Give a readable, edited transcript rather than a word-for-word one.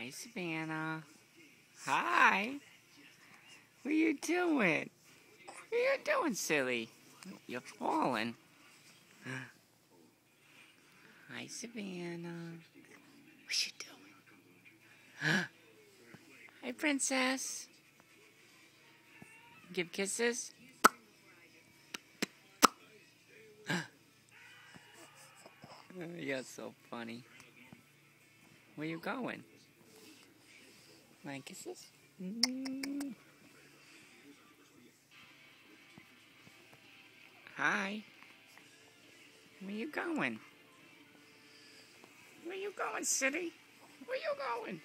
Hi, Savannah. Hi. What are you doing? What are you doing, silly? You're falling. Hi, Savannah. What you doing? Hi, princess. Give kisses. You're so funny. Where you going? My kisses? Hi. Where you going? Where you going, city? Where you going?